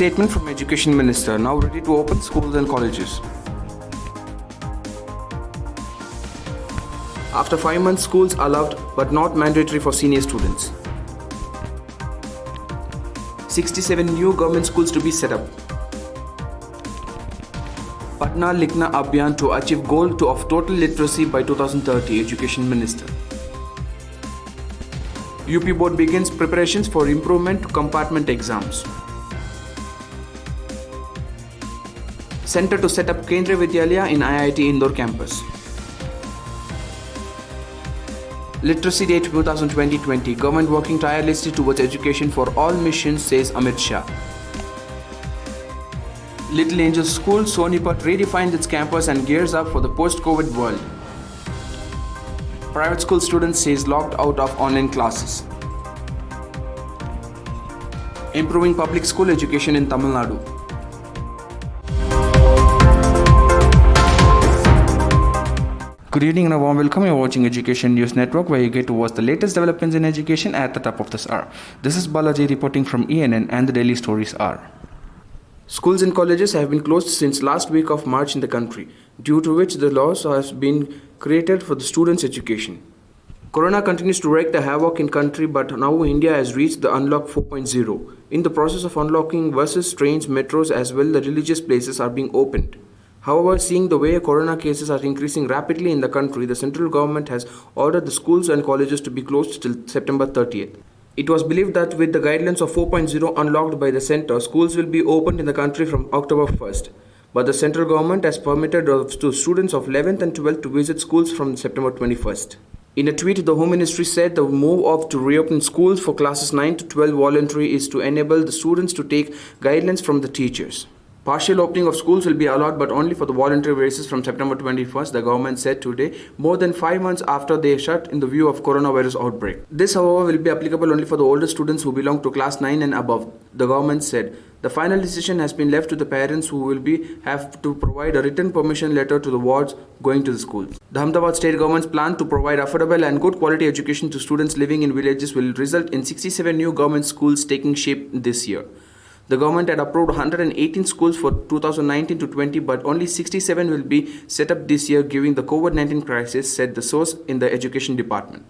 statement from Education Minister, now ready to open schools and colleges. After 5 months, schools allowed but not mandatory for senior students. 67 new government schools to be set up. Patna Likhna Abhiyan to achieve goal of total literacy by 2030, Education Minister. UP Board begins preparations for improvement to compartment exams. Center to set up Kendriya Vidyalaya in IIT Indore campus. Literacy Day 2020, government working tirelessly towards education for all missions, says Amit Shah. Little Angel School, Sonipat redefines its campus and gears up for the post-COVID world. Private school students says locked out of online classes. Improving public school education in Tamil Nadu. Good evening and a warm welcome. You're watching Education News Network, where you get to watch the latest developments in education at the top of this hour. This is Balaji reporting from ENN, and the daily stories are. Schools and colleges have been closed since last week of March in the country, due to which the loss has been created for the students' education. Corona continues to wreak the havoc in country, but now India has reached the Unlock 4.0. In the process of unlocking, buses, trains, metros as well the religious places are being opened. However, seeing the way corona cases are increasing rapidly in the country, the central government has ordered the schools and colleges to be closed till September 30th. It was believed that with the guidelines of 4.0 unlocked by the center, schools will be opened in the country from October 1st. But the central government has permitted to students of 11th and 12th to visit schools from September 21st. In a tweet, the Home Ministry said the move to reopen schools for classes 9 to 12 voluntary is to enable the students to take guidelines from the teachers. Partial opening of schools will be allowed, but only for the voluntary basis from September 21st, the government said today, more than 5 months after they shut in the view of coronavirus outbreak. This, however, will be applicable only for the older students who belong to class 9 and above, the government said. The final decision has been left to the parents, who will have to provide a written permission letter to the wards going to the schools. The Ahmedabad state government's plan to provide affordable and good quality education to students living in villages will result in 67 new government schools taking shape this year. The government had approved 118 schools for 2019 to 20, but only 67 will be set up this year, given the COVID-19 crisis, said the source in the education department.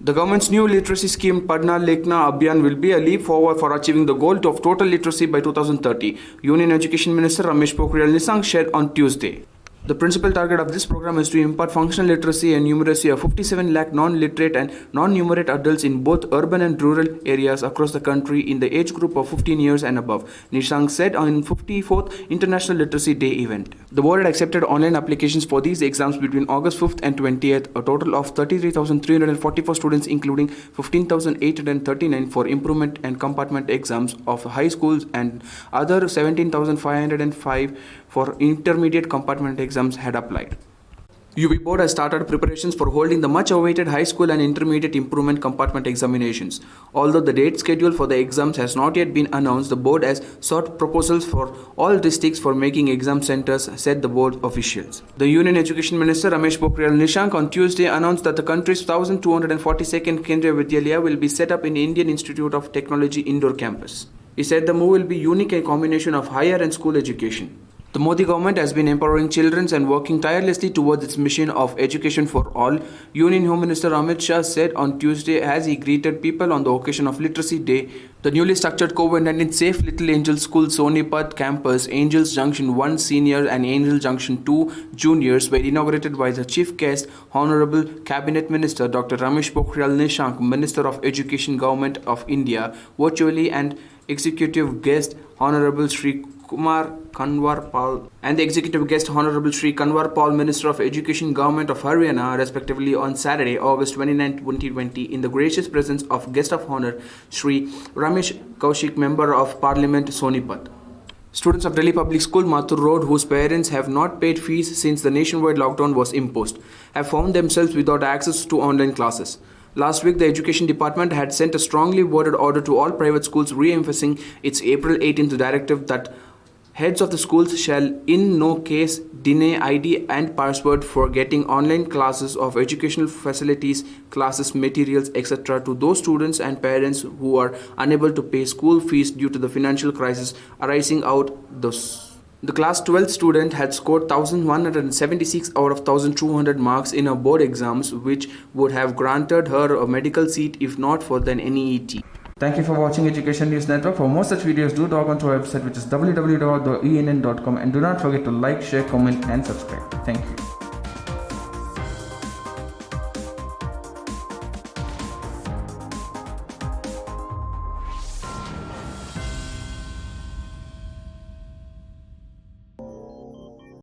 The government's new literacy scheme, Patna Likhna Abhiyan, will be a leap forward for achieving the goal of total literacy by 2030, Union Education Minister Ramesh Pokhriyal Nishank shared on Tuesday. The principal target of this program is to impart functional literacy and numeracy of 57 lakh non-literate and non-numerate adults in both urban and rural areas across the country in the age group of 15 years and above, Nishank said on 54th International Literacy Day event. The board had accepted online applications for these exams between August 5th and 20th, a total of 33,344 students, including 15,839 for improvement and compartment exams of high schools and other 17,505 for intermediate compartment exams had applied. UP Board has started preparations for holding the much-awaited high school and intermediate improvement compartment examinations. Although the date schedule for the exams has not yet been announced, the board has sought proposals for all districts for making exam centers, said the board officials. The Union Education Minister Ramesh Pokhriyal Nishank on Tuesday announced that the country's 1242nd Kendriya Vidyalaya will be set up in Indian Institute of Technology Indore campus. He said the move will be unique, a combination of higher and school education. The Modi government has been empowering children and working tirelessly towards its mission of education for all, Union Home Minister Amit Shah said on Tuesday as he greeted people on the occasion of Literacy Day. The newly structured COVID-19 safe Little Angel School Sonipat campus, Angels Junction 1 Senior and Angel Junction 2 Juniors were inaugurated by the Chief Guest, Honorable Cabinet Minister Dr. Ramesh Pokhriyal Nishank, Minister of Education, Government of India, virtually, and Executive Guest, Honorable Shri Kumar Kanwar Pal, and the executive guest Honorable Shri Kanwar Pal, Minister of Education, Government of Haryana, respectively, on Saturday, August 29, 2020, in the gracious presence of Guest of Honor Shri Ramesh Kaushik, Member of Parliament, Sonipat. Students of Delhi Public School, Mathur Road, whose parents have not paid fees since the nationwide lockdown was imposed, have found themselves without access to online classes. Last week, the Education Department had sent a strongly worded order to all private schools re-emphasizing its April 18th directive that Heads of the schools shall in no case deny ID and password for getting online classes of educational facilities, classes, materials, etc. to those students and parents who are unable to pay school fees due to the financial crisis arising out those. The class 12 student had scored 1176 out of 1200 marks in her board exams, which would have granted her a medical seat if not for the NEET. Thank you for watching Education News Network. For more such videos, do log on to our website, which is www.enn.com, and do not forget to like, share, comment and subscribe. Thank you.